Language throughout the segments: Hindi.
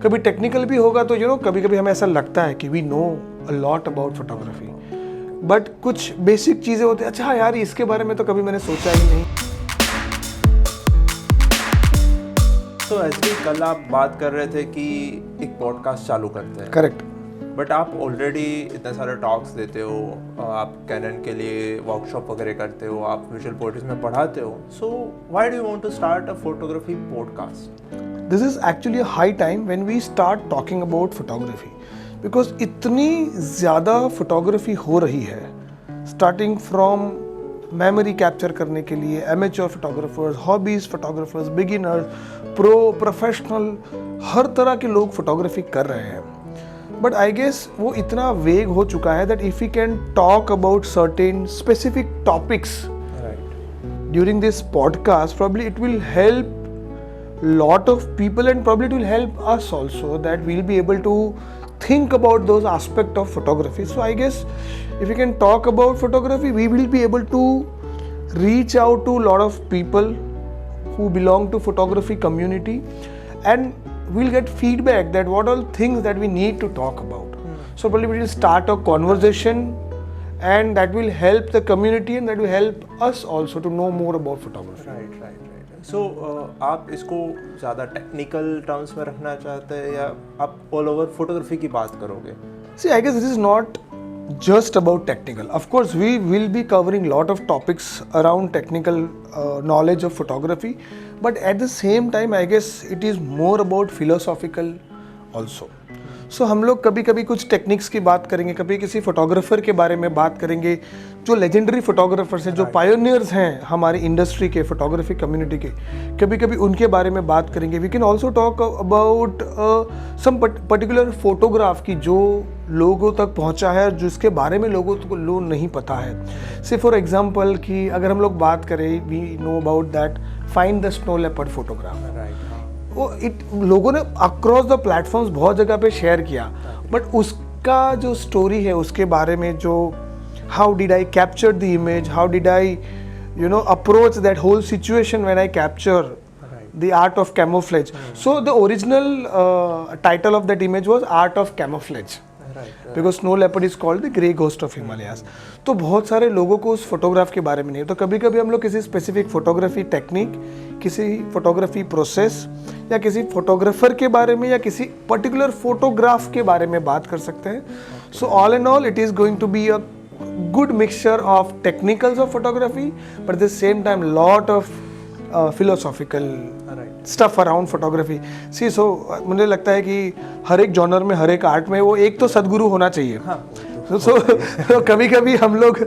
कभी टेक्निकल भी होगा तो कभी कभी हमें ऐसा लगता है कि we know a lot about photography, but कुछ बेसिक चीज़ें होती हैं, अच्छा यार इसके बारे में तो कभी मैंने सोचा ही नहीं। तो ऐसे कल आप बात कर रहे थे कि एक पॉडकास्ट चालू करते हैं। करेक्ट। बट आप ऑलरेडी इतने सारे टॉक्स देते हो, आप कैनन के लिए वर्कशॉप वगैरह करते हो, आप विजुअल पोएट्री में पढ़ाते हो, so why do you want to start a photography podcast? This is actually a high time when we start talking about photography, because इतनी ज़्यादा फोटोग्राफी हो रही है, स्टार्टिंग फ्रॉम मेमोरी कैप्चर करने के लिए amateur photographers, hobbies photographers, beginners, pro, professional, हर तरह के लोग फोटोग्राफी कर रहे हैं। बट आई गेस वो इतना वेग हो चुका है that if you can talk about certain specific topics during this podcast, probably it will help lot of people and probably it will help us also, that we'll be able to think about those aspects of photography. So I guess if we can talk about photography, we will be able to reach out to a lot of people who belong to photography community, and we'll get feedback that what all things that we need to talk about. So probably we will start a conversation, and that will help the community and that will help us also to know more about photography. Right. So आप इसको ज़्यादा टेक्निकल टर्म्स में रखना चाहते हैं या आप ऑल ओवर फोटोग्राफी की बात करोगे? See, I guess this is not just about technical. Of course, we will be covering lot of topics around technical knowledge of photography, but at the same time, I guess it is more about philosophical also. So हम लोग कभी कभी कुछ टेक्निक्स की बात करेंगे, कभी किसी फोटोग्राफर के बारे में बात करेंगे जो लेजेंडरी फोटोग्राफर्स हैं, जो पायोनियर्स हैं हमारी इंडस्ट्री के, फोटोग्राफी कम्युनिटी के, कभी कभी उनके बारे में बात करेंगे। We can also talk about some particular photograph की जो लोगों तक पहुंचा है, जिसके बारे में लोगों को नहीं पता है। से फॉर एग्जांपल कि अगर हम लोग बात करें, we know about that find the snow leopard photograph, वो लोगों ने अक्रॉस द प्लेटफॉर्म्स बहुत जगह पे शेयर किया, बट उसका जो स्टोरी है उसके बारे में, जो how did I capture the image, how did I approach that whole situation when I capture the art of camouflage. So the original title of that image was Art of Camouflage, because snow leopard is called the grey ghost of Himalayas. तो बहुत सारे लोगों को उस फोटोग्राफ के बारे में नहीं है। तो कभी कभी हम लोग किसी स्पेसिफिक फोटोग्राफी टेक्निक, किसी फोटोग्राफी प्रोसेस या किसी फोटोग्राफर के बारे में या किसी पर्टिकुलर फोटोग्राफ के बारे में बात कर सकते हैं। So all and all it is going to be a good mixture of technicals of photography, but at the same time lot of philosophical stuff around photography. See, so मुझे लगता है कि हर एक जॉनर में, हर एक आर्ट में वो एक तो सदगुरु होना चाहिए। तो कभी कभी हम लोग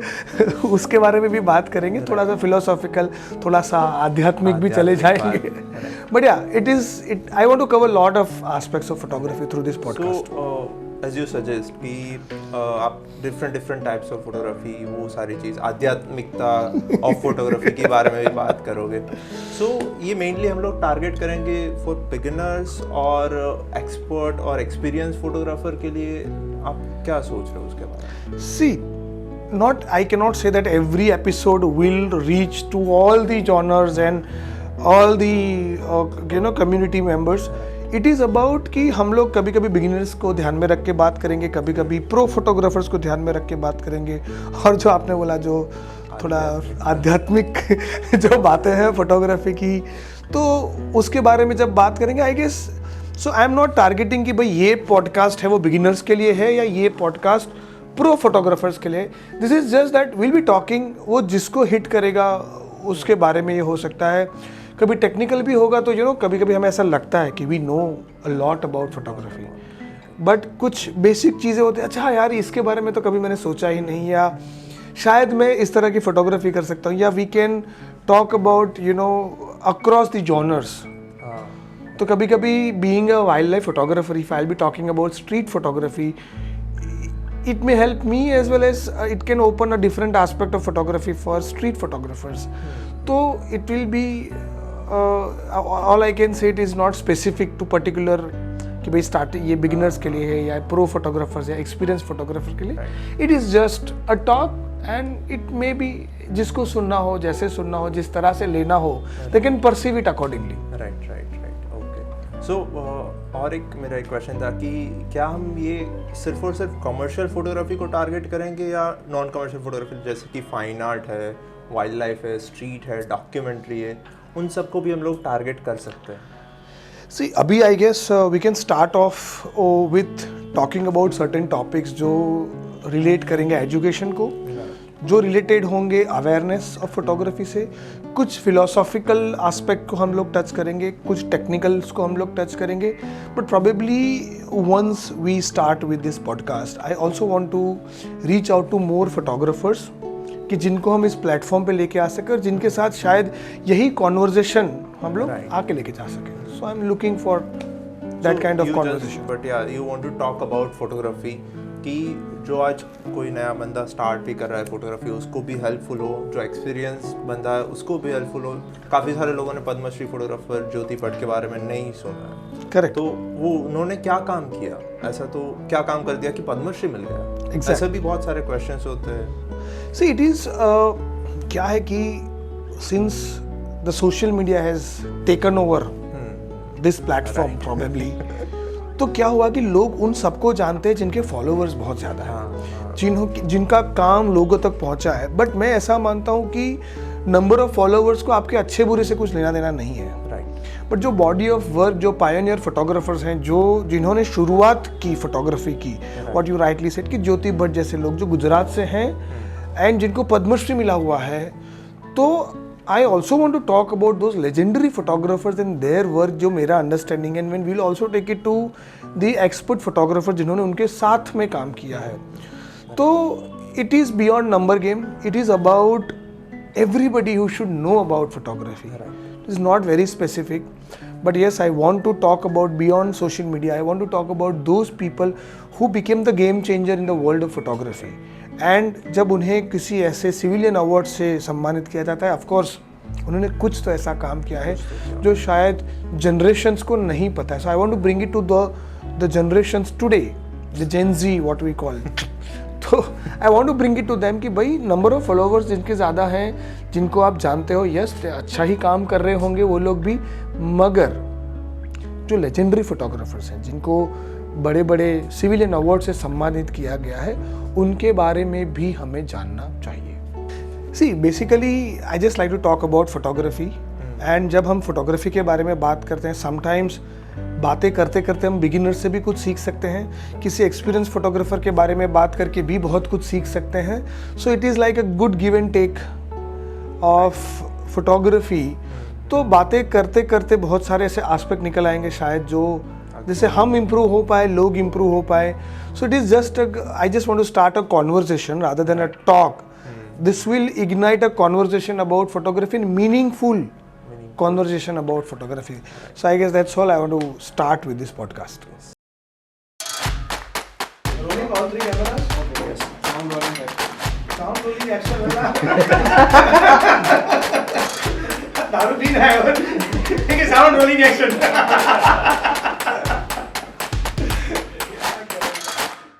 उसके बारे में भी बात करेंगे, थोड़ा सा फिलोसॉफिकल, थोड़ा सा आध्यात्मिक भी चले जाएंगे। But yeah I want to cover lot of aspects of photography through this podcast. As you suggest कि आप डिफरेंट टाइप्स ऑफ फोटोग्राफी, वो सारी चीज़, आध्यात्मिकता ऑफ फोटोग्राफी के बारे में भी बात करोगे। सो ये मेनली हम लोग टारगेट करेंगे फॉर बिगिनर्स और एक्सपर्ट और एक्सपीरियंस फोटोग्राफर के लिए। आप क्या सोच रहे हो उसके बारे में? सी, I cannot say that every episode will reach to all the genres and all the community members. It is about कि हम लोग कभी कभी बिगिनर्स को ध्यान में रख के बात करेंगे, कभी कभी प्रो फोटोग्राफर्स को ध्यान में रख के बात करेंगे, और जो आपने बोला जो थोड़ा आध्यात्मिक जो बातें हैं फोटोग्राफी की, तो उसके बारे में जब बात करेंगे, I guess so I am not targeting कि भाई ये पॉडकास्ट है वो बिगिनर्स के लिए है या ये पॉडकास्ट प्रो फोटोग्राफर्स के लिए। This is just that will be talking, वो जिसको हिट करेगा उसके बारे में ये हो सकता है। कभी टेक्निकल भी होगा तो कभी कभी हमें ऐसा लगता है कि we know a lot about photography, but कुछ बेसिक चीज़ें होती हैं, अच्छा यार इसके बारे में तो कभी मैंने सोचा ही नहीं, या शायद मैं इस तरह की फोटोग्राफी कर सकता हूँ, या we can talk about across the genres. तो कभी कभी being a wildlife photographer, if I will be talking about street photography, it may help me as well as it can open a different aspect of photography for street photographers. So it will be all I can say, it is not specific to particular कि भाई स्टार्ट ये बिगिनर्स के लिए है या प्रो फोटोग्राफर्स या एक्सपीरियंस फोटोग्राफर के लिए। It is just a talk and it may be जिसको सुनना हो, जैसे सुनना हो, जिस तरह से लेना हो, they can perceive it accordingly. Right. Okay, so और एक मेरा एक क्वेश्चन था कि क्या हम ये सिर्फ और सिर्फ कमर्शियल फोटोग्राफी को टारगेट करेंगे या नॉन कमर्शियल फोटोग्राफी जैसे कि फाइन आर्ट है, वाइल्ड लाइफ है, स्ट्रीट है, डॉक्यूमेंट्री है, उन सबको भी हम लोग टारगेट कर सकते हैं? See, अभी I guess we can start off with talking about certain topics जो रिलेट करेंगे एजुकेशन को, जो रिलेटेड होंगे अवेयरनेस ऑफ फोटोग्राफी से, कुछ फिलोसॉफिकल एस्पेक्ट को हम लोग टच करेंगे, कुछ टेक्निकल्स को हम लोग टच करेंगे. But probably once we start with this podcast I also want to reach out to more photographers कि जिनको हम इस प्लेटफॉर्म पे लेके आ सकें और जिनके साथ शायद यही कॉन्वर्जेशन हम लोग आके लेके जा सकें. So I am looking for that kind of conversation. But yeah you want to talk about photography कि जो आज कोई नया बंदा स्टार्ट भी कर रहा है फोटोग्राफी, उसको भी हेल्पफुल हो, जो एक्सपीरियंस बंदा है उसको भी हेल्पफुल हो. काफ़ी सारे लोगों ने पद्मश्री फोटोग्राफर ज्योति भट्ट के बारे में नहीं सुना है. करेक्ट. तो वो उन्होंने क्या काम किया, ऐसा तो क्या काम कर दिया कि पद्मश्री मिल गया? Exactly. ऐसे भी बहुत सारे क्वेश्चंस होते हैं. See, it is क्या है कि since the social media has taken over this platform probably, तो क्या हुआ कि लोग उन सबको जानते हैं जिनके फॉलोअर्स बहुत ज़्यादा हैं, जिनका काम लोगों तक पहुंचा है. बट मैं ऐसा मानता हूं कि नंबर ऑफ फॉलोअर्स को आपके अच्छे बुरे से कुछ लेना देना नहीं है. बट जो बॉडी ऑफ वर्क, जो पायोनियर फोटोग्राफर्स हैं, जो जिन्होंने शुरुआत की फोटोग्राफी की, व्हाट यू राइटली सेड कि ज्योति भट्ट जैसे लोग जो गुजरात से हैं एंड जिनको पद्मश्री मिला हुआ है, तो I also want to talk about those legendary photographers and their work, जो मेरा understanding and we'll also take it to the expert photographer जिन्होंने उनके साथ में काम किया है. तो it is beyond number game, it is about everybody who should know about photography. It is not very specific, but yes, I want to talk about beyond social media. I want to talk about those people who became the game changer in the world of photography. And जब उन्हें किसी ऐसे सिविलियन अवार्ड से सम्मानित किया जाता है, of course उन्होंने कुछ तो ऐसा काम किया है जो शायद जनरेशन्स को नहीं पता है. So I want to bring it to the generations today, the Gen Z, what we call. तो I want to bring it to them कि भाई नंबर ऑफ फॉलोअर्स जिनके ज़्यादा हैं, जिनको आप जानते हो, यस अच्छा ही काम कर रहे होंगे वो लोग भी, मगर जो लेजेंडरी फोटोग्राफर्स हैं जिनको बड़े बड़े सिविलियन अवार्ड से सम्मानित किया गया है, उनके बारे में भी हमें जानना चाहिए. See basically I just like to talk about photography. And जब हम फोटोग्राफी के बारे में बात करते हैं, समटाइम्स बातें करते करते हम बिगिनर्स से भी कुछ सीख सकते हैं, किसी एक्सपीरियंस फोटोग्राफर के बारे में बात करके भी बहुत कुछ सीख सकते हैं. So it is like a good give and take of photography. तो बातें करते करते बहुत सारे ऐसे एस्पेक्ट निकल आएंगे शायद जो जिससे हम इम्प्रूव हो पाए, लोग इम्प्रूव हो पाए. So it is just I just want to start a conversation rather than a talk. This will ignite a conversation about photography in meaningful conversation about photography. So I guess that's all I want to start with this podcast. Rolling all three cameras? Okay, yes. Sound rolling action. Sound rolling action है ना? दारू पी रहा है वो. ठीक है, sound rolling action.